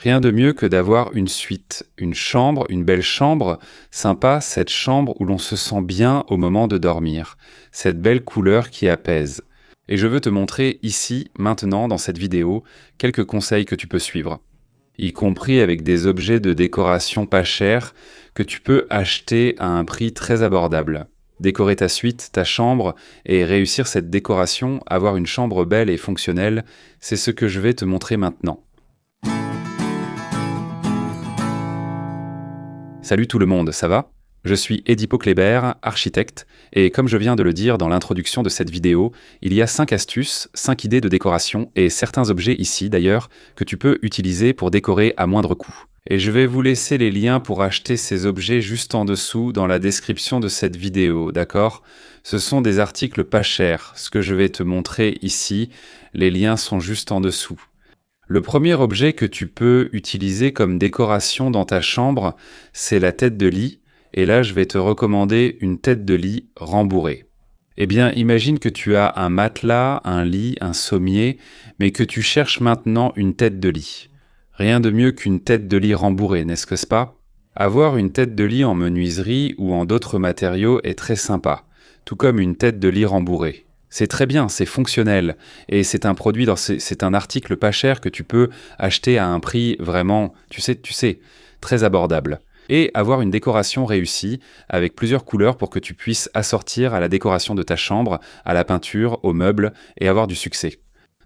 Rien de mieux que d'avoir une suite, une chambre, une belle chambre, sympa, cette chambre où l'on se sent bien au moment de dormir, cette belle couleur qui apaise. Et je veux te montrer ici, maintenant, dans cette vidéo, quelques conseils que tu peux suivre, y compris avec des objets de décoration pas chers que tu peux acheter à un prix très abordable. Décorer ta suite, ta chambre et réussir cette décoration, avoir une chambre belle et fonctionnelle, c'est ce que je vais te montrer maintenant. Salut tout le monde, ça va ? Je suis Edipo Kléber, architecte, et comme je viens de le dire dans l'introduction de cette vidéo, il y a 5 astuces, 5 idées de décoration et certains objets ici d'ailleurs que tu peux utiliser pour décorer à moindre coût. Et je vais vous laisser les liens pour acheter ces objets juste en dessous dans la description de cette vidéo, d'accord ? Ce sont des articles pas chers, ce que je vais te montrer ici, les liens sont juste en dessous. Le premier objet que tu peux utiliser comme décoration dans ta chambre, c'est la tête de lit, et là je vais te recommander une tête de lit rembourrée. Eh bien, imagine que tu as un matelas, un lit, un sommier, mais que tu cherches maintenant une tête de lit. Rien de mieux qu'une tête de lit rembourrée, n'est-ce pas ? Avoir une tête de lit en menuiserie ou en d'autres matériaux est très sympa, tout comme une tête de lit rembourrée. C'est très bien, c'est fonctionnel, et c'est un produit, c'est un article pas cher que tu peux acheter à un prix vraiment, tu sais, très abordable. Et avoir une décoration réussie, avec plusieurs couleurs pour que tu puisses assortir à la décoration de ta chambre, à la peinture, aux meubles, et avoir du succès.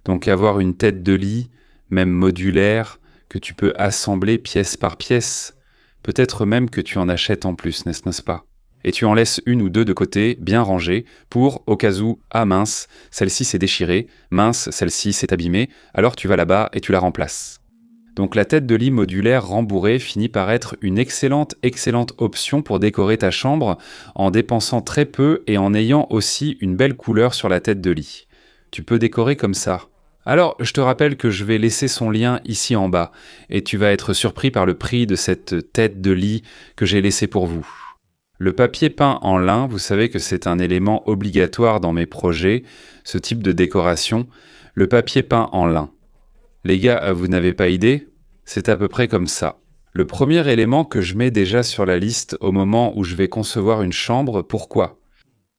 Donc avoir une tête de lit, même modulaire, que tu peux assembler pièce par pièce, peut-être même que tu en achètes en plus, n'est-ce pas ? Et tu en laisses une ou deux de côté, bien rangées, pour, au cas où, ah mince, celle-ci s'est déchirée, mince, celle-ci s'est abîmée, alors tu vas là-bas et tu la remplaces. Donc la tête de lit modulaire rembourrée finit par être une excellente option pour décorer ta chambre en dépensant très peu et en ayant aussi une belle couleur sur la tête de lit. Tu peux décorer comme ça. Alors, je te rappelle que je vais laisser son lien ici en bas et tu vas être surpris par le prix de cette tête de lit que j'ai laissée pour vous. Le papier peint en lin, vous savez que c'est un élément obligatoire dans mes projets, ce type de décoration, le papier peint en lin. Les gars, vous n'avez pas idée ? C'est à peu près comme ça. Le premier élément que je mets déjà sur la liste au moment où je vais concevoir une chambre, pourquoi ?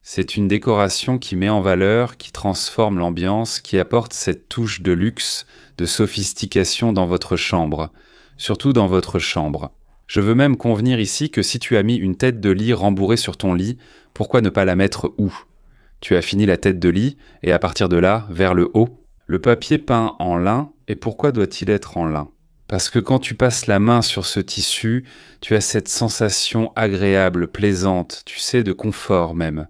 C'est une décoration qui met en valeur, qui transforme l'ambiance, qui apporte cette touche de luxe, de sophistication dans votre chambre, surtout dans votre chambre. Je veux même convenir ici que si tu as mis une tête de lit rembourrée sur ton lit, pourquoi ne pas la mettre où ? Tu as fini la tête de lit, et à partir de là, vers le haut. Le papier peint en lin, et pourquoi doit-il être en lin ? Parce que quand tu passes la main sur ce tissu, tu as cette sensation agréable, plaisante, tu sais, de confort même.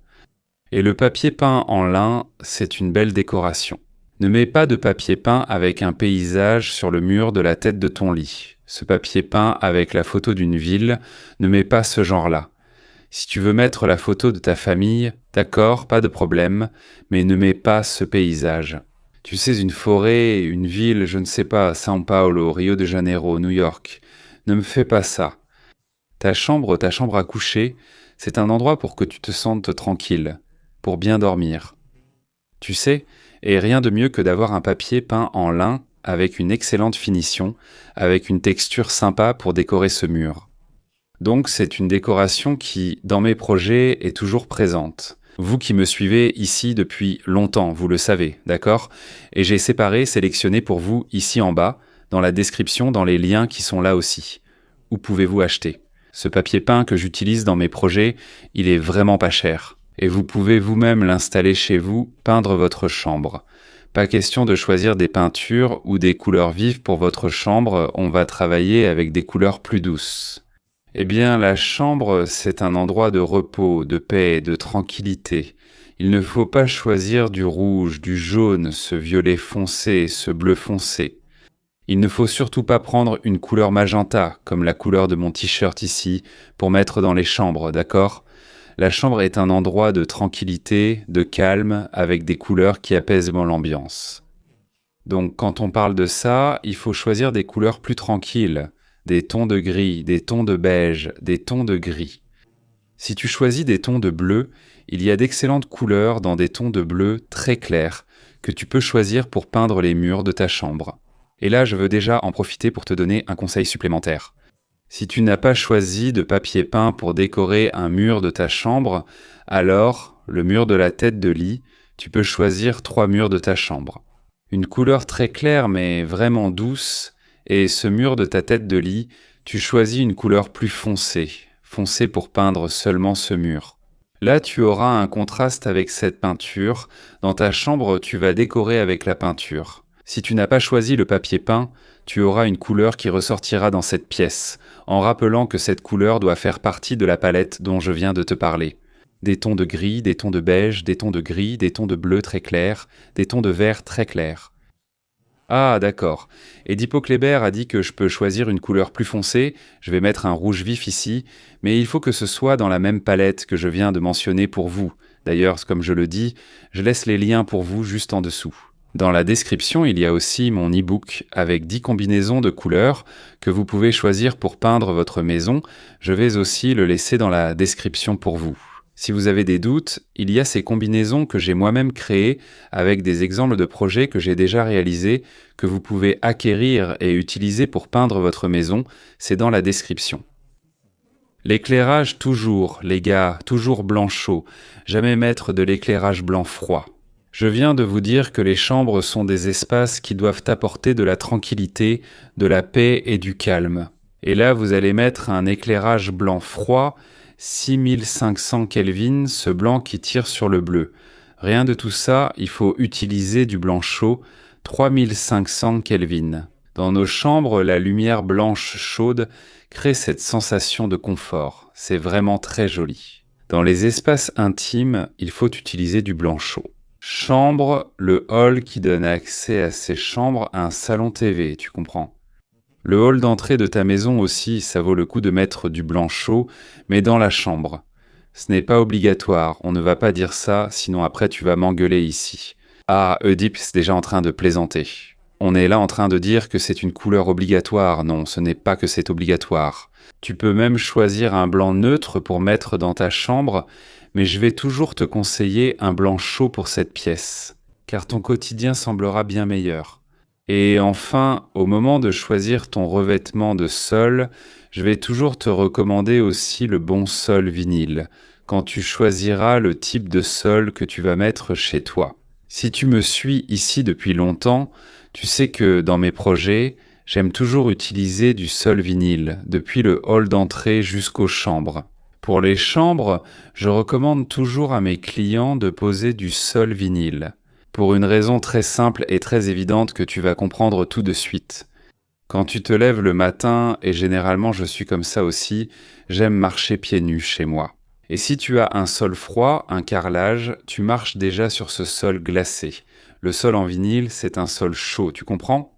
Et le papier peint en lin, c'est une belle décoration. Ne mets pas de papier peint avec un paysage sur le mur de la tête de ton lit. Ce papier peint avec la photo d'une ville, ne mets pas ce genre-là. Si tu veux mettre la photo de ta famille, d'accord, pas de problème, mais ne mets pas ce paysage. Tu sais, une forêt, une ville, je ne sais pas, São Paulo, Rio de Janeiro, New York, ne me fais pas ça. Ta chambre à coucher, c'est un endroit pour que tu te sentes tranquille, pour bien dormir. Tu sais, et rien de mieux que d'avoir un papier peint en lin avec une excellente finition, avec une texture sympa pour décorer ce mur. Donc c'est une décoration qui, dans mes projets, est toujours présente. Vous qui me suivez ici depuis longtemps, vous le savez, d'accord ? Et j'ai sélectionné pour vous ici en bas, dans la description, dans les liens qui sont là aussi. Où pouvez-vous acheter ? Ce papier peint que j'utilise dans mes projets, il est vraiment pas cher. Et vous pouvez vous-même l'installer chez vous, peindre votre chambre. Pas question de choisir des peintures ou des couleurs vives pour votre chambre, on va travailler avec des couleurs plus douces. Eh bien, la chambre, c'est un endroit de repos, de paix, de tranquillité. Il ne faut pas choisir du rouge, du jaune, ce violet foncé, ce bleu foncé. Il ne faut surtout pas prendre une couleur magenta, comme la couleur de mon t-shirt ici, pour mettre dans les chambres, d'accord ? La chambre est un endroit de tranquillité, de calme, avec des couleurs qui apaisent l'ambiance. Donc quand on parle de ça, il faut choisir des couleurs plus tranquilles, des tons de gris, des tons de beige, des tons de gris. Si tu choisis des tons de bleu, il y a d'excellentes couleurs dans des tons de bleu très clairs que tu peux choisir pour peindre les murs de ta chambre. Et là, je veux déjà en profiter pour te donner un conseil supplémentaire. Si tu n'as pas choisi de papier peint pour décorer un mur de ta chambre, alors, le mur de la tête de lit, tu peux choisir 3 murs de ta chambre. Une couleur très claire mais vraiment douce, et ce mur de ta tête de lit, tu choisis une couleur plus foncée, foncée pour peindre seulement ce mur. Là, tu auras un contraste avec cette peinture. Dans ta chambre, tu vas décorer avec la peinture. Si tu n'as pas choisi le papier peint, tu auras une couleur qui ressortira dans cette pièce, en rappelant que cette couleur doit faire partie de la palette dont je viens de te parler. Des tons de gris, des tons de beige, des tons de gris, des tons de bleu très clairs, des tons de vert très clairs. Ah, d'accord. Edipo Kléber a dit que je peux choisir une couleur plus foncée, je vais mettre un rouge vif ici, mais il faut que ce soit dans la même palette que je viens de mentionner pour vous. D'ailleurs, comme je le dis, je laisse les liens pour vous juste en dessous. Dans la description, il y a aussi mon e-book avec 10 combinaisons de couleurs que vous pouvez choisir pour peindre votre maison. Je vais aussi le laisser dans la description pour vous. Si vous avez des doutes, il y a ces combinaisons que j'ai moi-même créées avec des exemples de projets que j'ai déjà réalisés, que vous pouvez acquérir et utiliser pour peindre votre maison. C'est dans la description. L'éclairage toujours, les gars, toujours blanc chaud. Jamais mettre de l'éclairage blanc froid. Je viens de vous dire que les chambres sont des espaces qui doivent apporter de la tranquillité, de la paix et du calme. Et là, vous allez mettre un éclairage blanc froid, 6500 Kelvin, ce blanc qui tire sur le bleu. Rien de tout ça, il faut utiliser du blanc chaud, 3500 Kelvin. Dans nos chambres, la lumière blanche chaude crée cette sensation de confort. C'est vraiment très joli. Dans les espaces intimes, il faut utiliser du blanc chaud. Chambre, le hall qui donne accès à ces chambres à un salon TV, tu comprends? Le hall d'entrée de ta maison aussi, ça vaut le coup de mettre du blanc chaud, mais dans la chambre. Ce n'est pas obligatoire, on ne va pas dire ça, sinon après tu vas m'engueuler ici. Ah, Oedipe est déjà en train de plaisanter. On est là en train de dire que c'est une couleur obligatoire. Non, ce n'est pas que c'est obligatoire. Tu peux même choisir un blanc neutre pour mettre dans ta chambre, mais je vais toujours te conseiller un blanc chaud pour cette pièce, car ton quotidien semblera bien meilleur. Et enfin, au moment de choisir ton revêtement de sol, je vais toujours te recommander aussi le bon sol vinyle, quand tu choisiras le type de sol que tu vas mettre chez toi. Si tu me suis ici depuis longtemps, tu sais que dans mes projets, j'aime toujours utiliser du sol vinyle, depuis le hall d'entrée jusqu'aux chambres. Pour les chambres, je recommande toujours à mes clients de poser du sol vinyle, pour une raison très simple et très évidente que tu vas comprendre tout de suite. Quand tu te lèves le matin, et généralement je suis comme ça aussi, j'aime marcher pieds nus chez moi. Et si tu as un sol froid, un carrelage, tu marches déjà sur ce sol glacé. Le sol en vinyle, c'est un sol chaud, tu comprends ?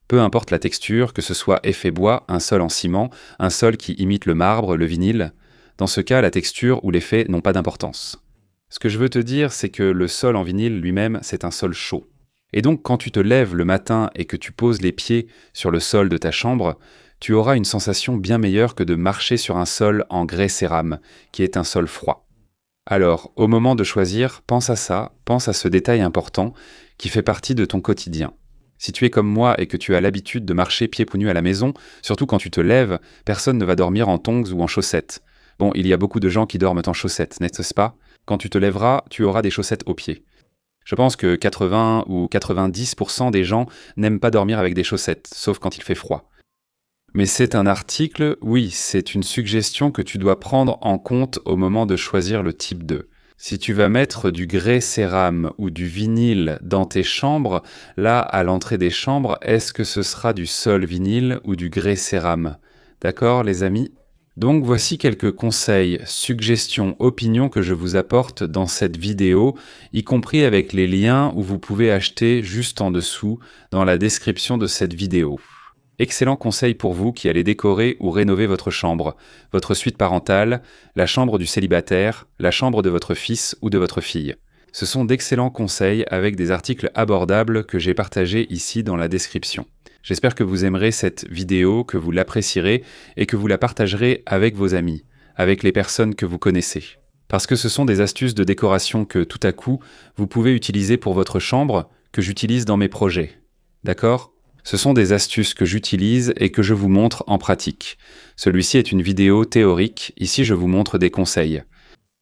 Peu importe la texture, que ce soit effet bois, un sol en ciment, un sol qui imite le marbre, le vinyle. Dans ce cas, la texture ou l'effet n'ont pas d'importance. Ce que je veux te dire, c'est que le sol en vinyle lui-même, c'est un sol chaud. Et donc, quand tu te lèves le matin et que tu poses les pieds sur le sol de ta chambre, tu auras une sensation bien meilleure que de marcher sur un sol en grès cérame, qui est un sol froid. Alors, au moment de choisir, pense à ça, pense à ce détail important qui fait partie de ton quotidien. Si tu es comme moi et que tu as l'habitude de marcher pieds nus à la maison, surtout quand tu te lèves, personne ne va dormir en tongs ou en chaussettes. Bon, il y a beaucoup de gens qui dorment en chaussettes, n'est-ce pas? Quand tu te lèveras, tu auras des chaussettes aux pieds. Je pense que 80 ou 90% des gens n'aiment pas dormir avec des chaussettes, sauf quand il fait froid. Mais c'est un article, oui, c'est une suggestion que tu dois prendre en compte au moment de choisir le type 2. Si tu vas mettre du grès cérame ou du vinyle dans tes chambres, là, à l'entrée des chambres, est-ce que ce sera du sol vinyle ou du grès cérame? D'accord, les amis? Donc voici quelques conseils, suggestions, opinions que je vous apporte dans cette vidéo, y compris avec les liens où vous pouvez acheter juste en dessous dans la description de cette vidéo. Excellent conseil pour vous qui allez décorer ou rénover votre chambre, votre suite parentale, la chambre du célibataire, la chambre de votre fils ou de votre fille. Ce sont d'excellents conseils avec des articles abordables que j'ai partagés ici dans la description. J'espère que vous aimerez cette vidéo, que vous l'apprécierez et que vous la partagerez avec vos amis, avec les personnes que vous connaissez. Parce que ce sont des astuces de décoration que tout à coup, vous pouvez utiliser pour votre chambre, que j'utilise dans mes projets. D'accord ? Ce sont des astuces que j'utilise et que je vous montre en pratique. Celui-ci est une vidéo théorique, ici je vous montre des conseils.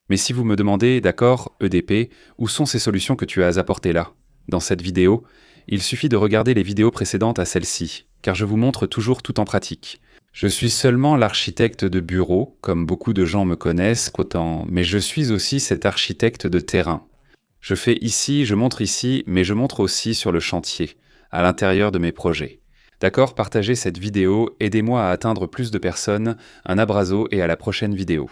Mais si vous me demandez, d'accord, EDP, où sont ces solutions que tu as apportées là? Dans cette vidéo, il suffit de regarder les vidéos précédentes à celle-ci, car je vous montre toujours tout en pratique. Je suis seulement l'architecte de bureau, comme beaucoup de gens me connaissent, mais je suis aussi cet architecte de terrain. Je fais ici, je montre ici, mais je montre aussi sur le chantier, à l'intérieur de mes projets. D'accord, partagez cette vidéo, aidez-moi à atteindre plus de personnes, un abrazo et à la prochaine vidéo.